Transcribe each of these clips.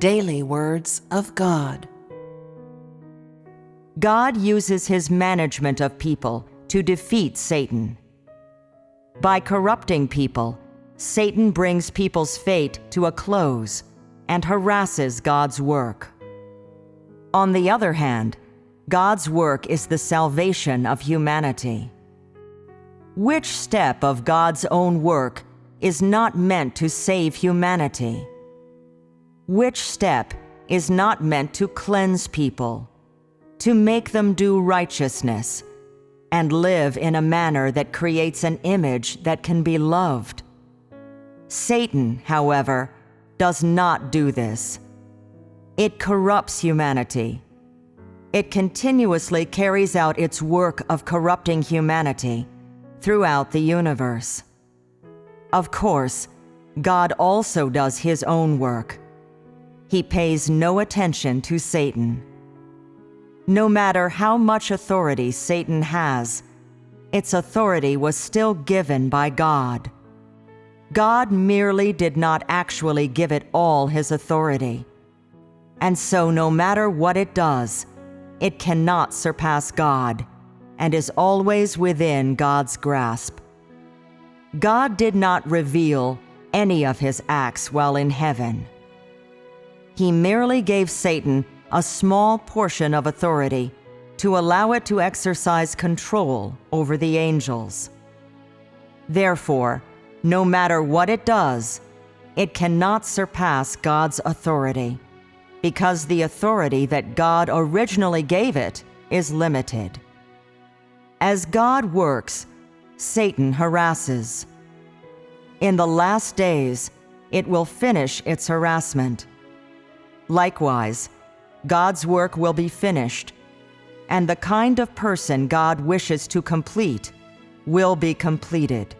Daily Words of God. God uses his management of people to defeat Satan. By corrupting people, Satan brings people's fate to a close and harasses God's work. On the other hand, God's work is the salvation of humanity. Which step of God's own work is not meant to save humanity? Which step is not meant to cleanse people, to make them do righteousness, and live in a manner that creates an image that can be loved? Satan, however, does not do this. It corrupts humanity. It continuously carries out its work of corrupting humanity throughout the universe. Of course, God also does his own work. He pays no attention to Satan. No matter how much authority Satan has, its authority was still given by God. God merely did not actually give it all his authority. And so no matter what it does, it cannot surpass God and is always within God's grasp. God did not reveal any of his acts while in heaven. He merely gave Satan a small portion of authority to allow it to exercise control over the angels. Therefore, no matter what it does, it cannot surpass God's authority, because the authority that God originally gave it is limited. As God works, Satan harasses. In the last days, it will finish its harassment. Likewise, God's work will be finished, and the kind of person God wishes to complete will be completed.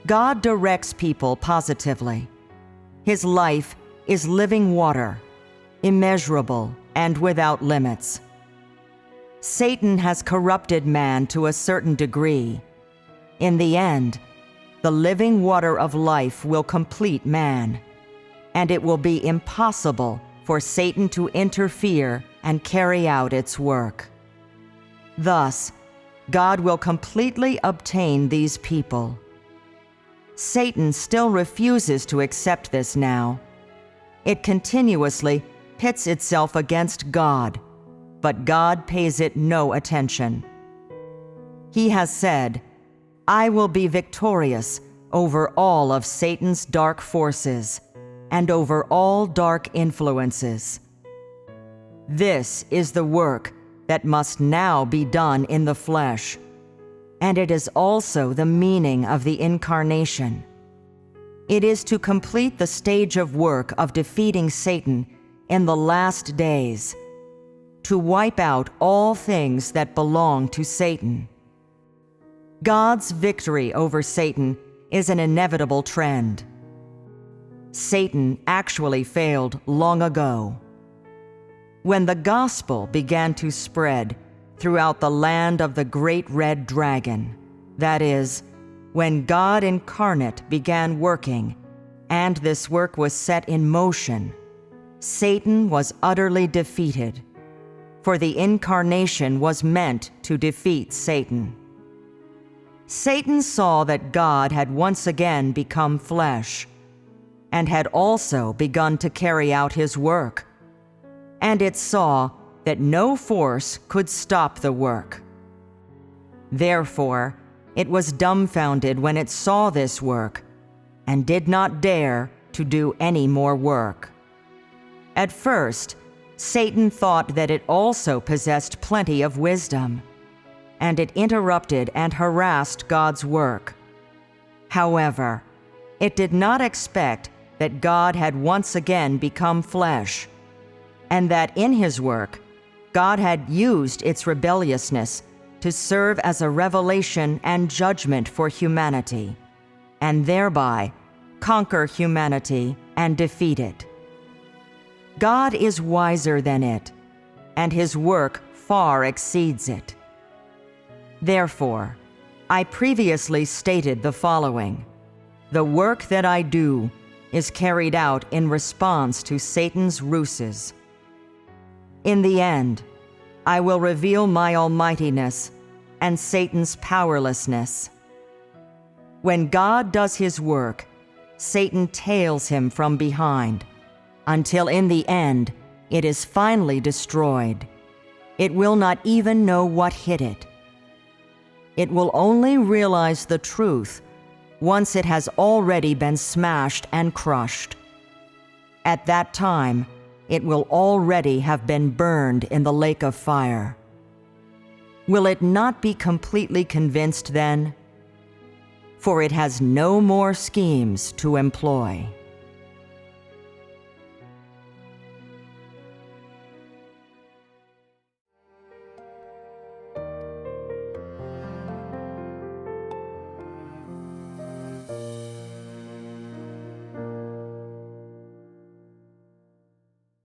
God directs people positively. His life is living water, immeasurable and without limits. Satan has corrupted man to a certain degree. In the end, the living water of life will complete man, and it will be impossible for Satan to interfere and carry out its work. Thus, God will completely obtain these people. Satan still refuses to accept this now. It continuously pits itself against God, but God pays it no attention. He has said, "I will be victorious over all of Satan's dark forces and over all dark influences." This is the work that must now be done in the flesh, and it is also the meaning of the incarnation. It is to complete the stage of work of defeating Satan in the last days, to wipe out all things that belong to Satan. God's victory over Satan is an inevitable trend. Satan actually failed long ago. When the gospel began to spread throughout the land of the great red dragon, that is, when God incarnate began working, and this work was set in motion, Satan was utterly defeated, for the incarnation was meant to defeat Satan. Satan saw that God had once again become flesh, and had also begun to carry out his work, and it saw that no force could stop the work. Therefore, it was dumbfounded when it saw this work, and did not dare to do any more work. At first, Satan thought that it also possessed plenty of wisdom, and it interrupted and harassed God's work. However, it did not expect that God had once again become flesh, and that in his work, God had used its rebelliousness to serve as a revelation and judgment for humanity, and thereby conquer humanity and defeat it. God is wiser than it, and his work far exceeds it. Therefore, I previously stated the following: "The work that I do is carried out in response to Satan's ruses. In the end, I will reveal my almightiness and Satan's powerlessness. When God does his work, Satan tails him from behind, until in the end it is finally destroyed. It will not even know what hit it. It will only realize the truth once it has already been smashed and crushed. At that time, it will already have been burned in the lake of fire. Will it not be completely convinced then? For it has no more schemes to employ.